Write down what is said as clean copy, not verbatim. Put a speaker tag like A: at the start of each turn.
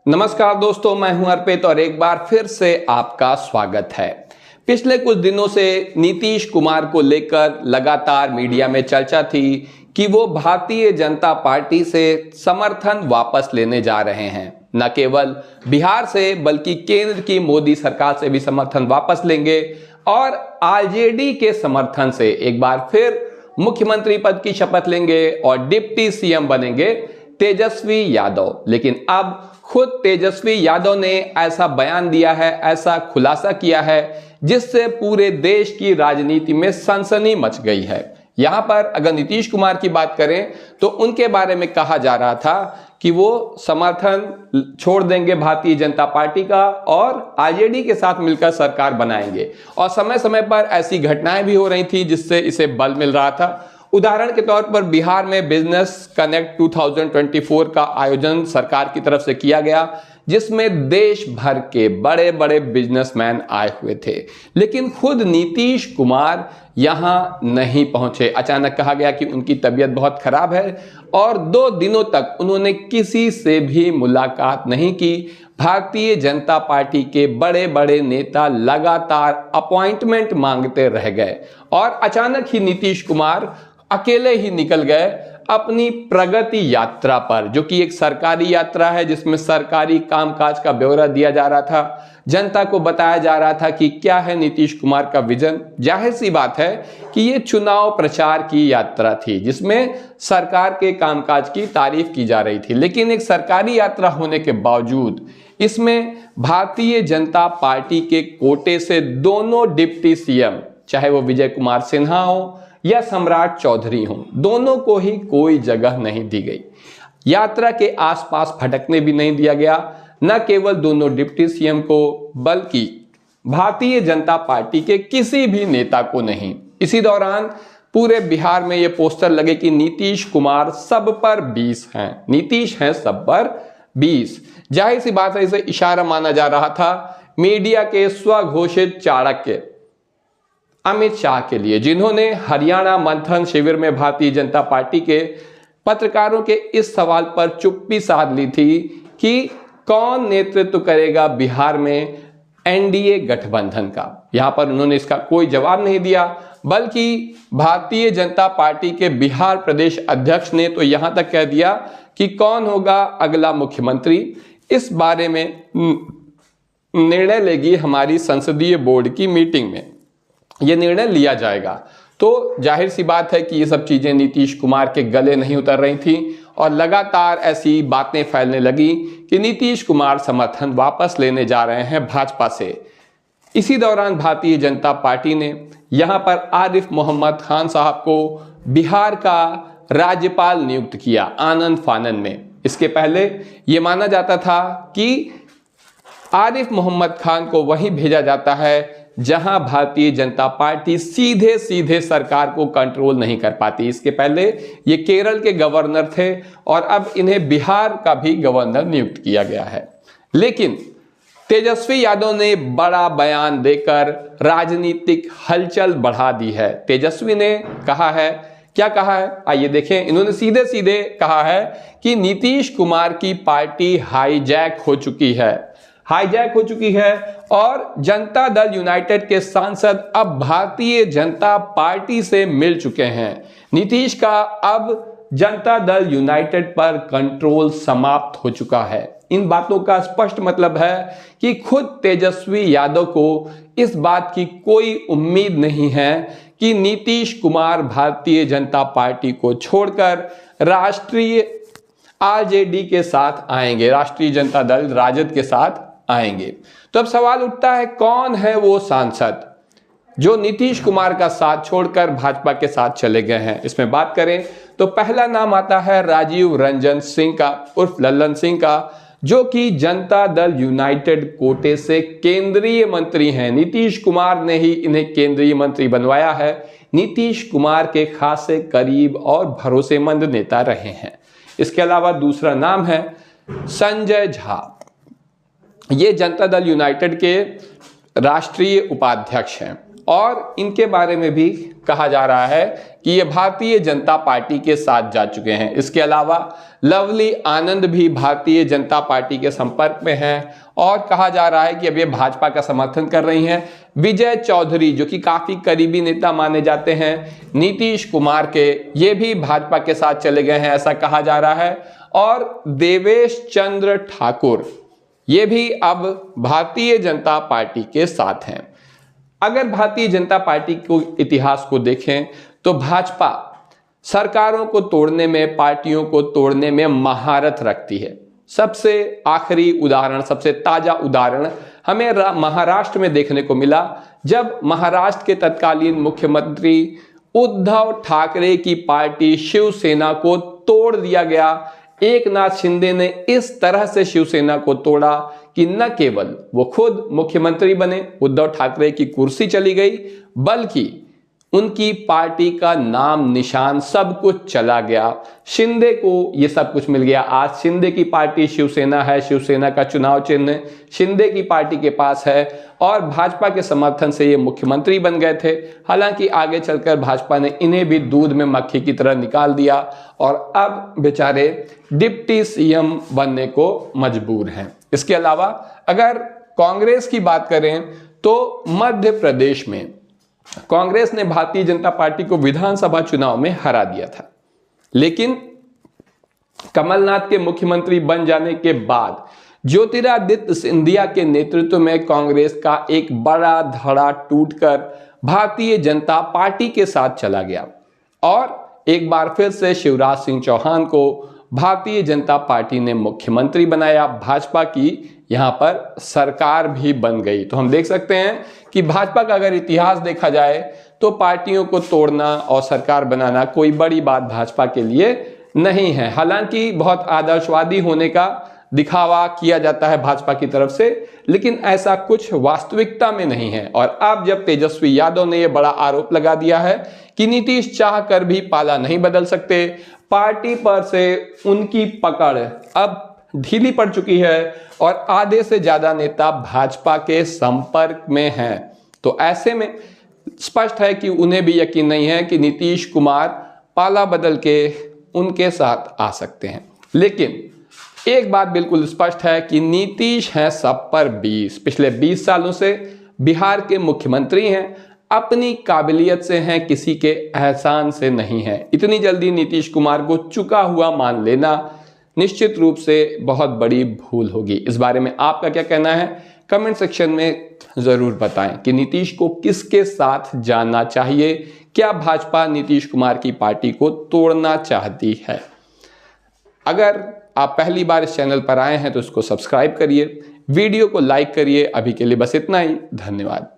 A: नमस्कार दोस्तों, मैं हूं अर्पित और एक बार फिर से आपका स्वागत है। पिछले कुछ दिनों से नीतीश कुमार को लेकर लगातार मीडिया में चर्चा थी कि वो भारतीय जनता पार्टी से समर्थन वापस लेने जा रहे हैं। न केवल बिहार से बल्कि केंद्र की मोदी सरकार से भी समर्थन वापस लेंगे और आरजेडी के समर्थन से एक बार फिर मुख्यमंत्री पद की शपथ लेंगे और डिप्टी सीएम बनेंगे तेजस्वी यादव। लेकिन अब खुद तेजस्वी यादव ने ऐसा बयान दिया है, ऐसा खुलासा किया है जिससे पूरे देश की राजनीति में सनसनी मच गई है। यहां पर अगर नीतीश कुमार की बात करें तो उनके बारे में कहा जा रहा था कि वो समर्थन छोड़ देंगे भारतीय जनता पार्टी का और आरजेडी के साथ मिलकर सरकार बनाएंगे। और समय समय पर ऐसी घटनाएं भी हो रही थी जिससे इसे बल मिल रहा था। उदाहरण के तौर पर बिहार में बिजनेस कनेक्ट 2024 का आयोजन सरकार की तरफ से किया गया, जिसमें देश भर के बड़े बड़े बिजनेसमैन आए हुए थे। लेकिन खुद नीतीश कुमार यहां नहीं पहुंचे। अचानक कहा गया कि उनकी तबीयत बहुत खराब है और 2 दिनों तक उन्होंने किसी से भी मुलाकात नहीं की। भारतीय जनता पार्टी के बड़े बड़े नेता लगातार अपॉइंटमेंट मांगते रह गए और अचानक ही नीतीश कुमार अकेले ही निकल गए अपनी प्रगति यात्रा पर, जो कि एक सरकारी यात्रा है जिसमें सरकारी कामकाज का ब्यौरा दिया जा रहा था। जनता को बताया जा रहा था कि क्या है नीतीश कुमार का विजन। जाहिर सी बात है कि ये चुनाव प्रचार की यात्रा थी जिसमें सरकार के कामकाज की तारीफ की जा रही थी। लेकिन एक सरकारी यात्रा होने के बावजूद इसमें भारतीय जनता पार्टी के कोटे से दोनों डिप्टी सीएम, चाहे वो विजय कुमार सिन्हा हो या सम्राट चौधरी हों, दोनों को ही कोई जगह नहीं दी गई। यात्रा के आसपास भटकने भी नहीं दिया गया। न केवल दोनों डिप्टी सीएम को बल्कि भारतीय जनता पार्टी के किसी भी नेता को नहीं। इसी दौरान पूरे बिहार में ये पोस्टर लगे कि नीतीश कुमार सब पर 20 हैं, नीतीश हैं सब पर 20। जाहिर सी बात है, इसे इशारा माना जा रहा था मीडिया के स्वघोषित चाणक्य अमित शाह के लिए, जिन्होंने हरियाणा मंथन शिविर में भारतीय जनता पार्टी के पत्रकारों के इस सवाल पर चुप्पी साध ली थी कि कौन नेतृत्व करेगा बिहार में एनडीए गठबंधन का। यहां पर उन्होंने इसका कोई जवाब नहीं दिया, बल्कि भारतीय जनता पार्टी के बिहार प्रदेश अध्यक्ष ने तो यहां तक कह दिया कि कौन होगा अगला मुख्यमंत्री, इस बारे में निर्णय लेगी हमारी संसदीय बोर्ड की मीटिंग में, यह निर्णय लिया जाएगा। तो जाहिर सी बात है कि ये सब चीजें नीतीश कुमार के गले नहीं उतर रही थी और लगातार ऐसी बातें फैलने लगी कि नीतीश कुमार समर्थन वापस लेने जा रहे हैं भाजपा से। इसी दौरान भारतीय जनता पार्टी ने यहां पर आरिफ मोहम्मद खान साहब को बिहार का राज्यपाल नियुक्त किया आनंद फानन में। इसके पहले यह माना जाता था कि आरिफ मोहम्मद खान को वहीं भेजा जाता है जहां भारतीय जनता पार्टी सीधे सीधे सरकार को कंट्रोल नहीं कर पाती। इसके पहले ये केरल के गवर्नर थे और अब इन्हें बिहार का भी गवर्नर नियुक्त किया गया है। लेकिन तेजस्वी यादव ने बड़ा बयान देकर राजनीतिक हलचल बढ़ा दी है। तेजस्वी ने कहा है, क्या कहा है आइए देखें। इन्होंने सीधे सीधे कहा है कि नीतीश कुमार की पार्टी हाईजैक हो चुकी है और जनता दल यूनाइटेड के सांसद अब भारतीय जनता पार्टी से मिल चुके हैं। नीतीश का अब जनता दल यूनाइटेड पर कंट्रोल समाप्त हो चुका है। इन बातों का स्पष्ट मतलब है कि खुद तेजस्वी यादव को इस बात की कोई उम्मीद नहीं है कि नीतीश कुमार भारतीय जनता पार्टी को छोड़कर राष्ट्रीय आरजेडी के साथ आएंगे, राष्ट्रीय जनता दल राजद के साथ आएंगे। तो अब सवाल उठता है, कौन है वो सांसद जो नीतीश कुमार का साथ छोड़कर भाजपा के साथ चले गए हैं। इसमें बात करें तो पहला नाम आता है राजीव रंजन सिंह का उर्फ लल्लन सिंह का, जो कि जनता दल यूनाइटेड कोटे से केंद्रीय मंत्री हैं। नीतीश कुमार ने ही इन्हें केंद्रीय मंत्री बनवाया है। नीतीश कुमार के खासे करीब और भरोसेमंद नेता रहे हैं। इसके अलावा दूसरा नाम है संजय झा। ये जनता दल यूनाइटेड के राष्ट्रीय उपाध्यक्ष हैं और इनके बारे में भी कहा जा रहा है कि ये भारतीय जनता पार्टी के साथ जा चुके हैं। इसके अलावा लवली आनंद भी भारतीय जनता पार्टी के संपर्क में हैं और कहा जा रहा है कि अब ये भाजपा का समर्थन कर रही हैं। विजय चौधरी जो कि काफी करीबी नेता माने जाते हैं नीतीश कुमार के, ये भी भाजपा के साथ चले गए हैं ऐसा कहा जा रहा है। और देवेश चंद्र ठाकुर ये भी अब भारतीय जनता पार्टी के साथ हैं। अगर भारतीय जनता पार्टी को इतिहास को देखें तो भाजपा सरकारों को तोड़ने में, पार्टियों को तोड़ने में महारत रखती है। सबसे आखिरी उदाहरण, सबसे ताजा उदाहरण हमें महाराष्ट्र में देखने को मिला, जब महाराष्ट्र के तत्कालीन मुख्यमंत्री उद्धव ठाकरे की पार्टी शिवसेना को तोड़ दिया गया। एकनाथ शिंदे ने इस तरह से शिवसेना को तोड़ा कि न केवल वो खुद मुख्यमंत्री बने, उद्धव ठाकरे की कुर्सी चली गई, बल्कि उनकी पार्टी का नाम निशान सब कुछ चला गया। शिंदे को ये सब कुछ मिल गया। आज शिंदे की पार्टी शिवसेना है, शिवसेना का चुनाव चिन्ह शिंदे की पार्टी के पास है और भाजपा के समर्थन से ये मुख्यमंत्री बन गए थे। हालांकि आगे चलकर भाजपा ने इन्हें भी दूध में मक्खी की तरह निकाल दिया और अब बेचारे डिप्टी सीएम बनने को मजबूर हैं। इसके अलावा अगर कांग्रेस की बात करें तो मध्य प्रदेश में कांग्रेस ने भारतीय जनता पार्टी को विधानसभा चुनाव में हरा दिया था, लेकिन कमलनाथ के मुख्यमंत्री बन जाने के बाद ज्योतिरादित्य सिंधिया के नेतृत्व में कांग्रेस का एक बड़ा धड़ा टूटकर भारतीय जनता पार्टी के साथ चला गया और एक बार फिर से शिवराज सिंह चौहान को भारतीय जनता पार्टी ने मुख्यमंत्री बनाया। भाजपा की यहां पर सरकार भी बन गई। तो हम देख सकते हैं कि भाजपा का अगर इतिहास देखा जाए तो पार्टियों को तोड़ना और सरकार बनाना कोई बड़ी बात भाजपा के लिए नहीं है। हालांकि बहुत आदर्शवादी होने का दिखावा किया जाता है भाजपा की तरफ से, लेकिन ऐसा कुछ वास्तविकता में नहीं है। और अब जब तेजस्वी यादव ने यह बड़ा आरोप लगा दिया है कि नीतीश चाह कर भी पाला नहीं बदल सकते, पार्टी पर से उनकी पकड़ अब ढीली पड़ चुकी है और आधे से ज्यादा नेता भाजपा के संपर्क में हैं, तो ऐसे में स्पष्ट है कि उन्हें भी यकीन नहीं है कि नीतीश कुमार पाला बदल के उनके साथ आ सकते हैं। लेकिन एक बात बिल्कुल स्पष्ट है कि नीतीश हैं सब पर 20। पिछले 20 सालों से बिहार के मुख्यमंत्री हैं, अपनी काबिलियत से हैं, किसी के एहसान से नहीं है। इतनी जल्दी नीतीश कुमार को चुका हुआ मान लेना निश्चित रूप से बहुत बड़ी भूल होगी। इस बारे में आपका क्या कहना है कमेंट सेक्शन में जरूर बताएं कि नीतीश को किसके साथ जाना चाहिए। क्या भाजपा नीतीश कुमार की पार्टी को तोड़ना चाहती है? अगर आप पहली बार इस चैनल पर आए हैं तो इसको सब्सक्राइब करिए, वीडियो को लाइक करिए। अभी के लिए बस इतना ही, धन्यवाद।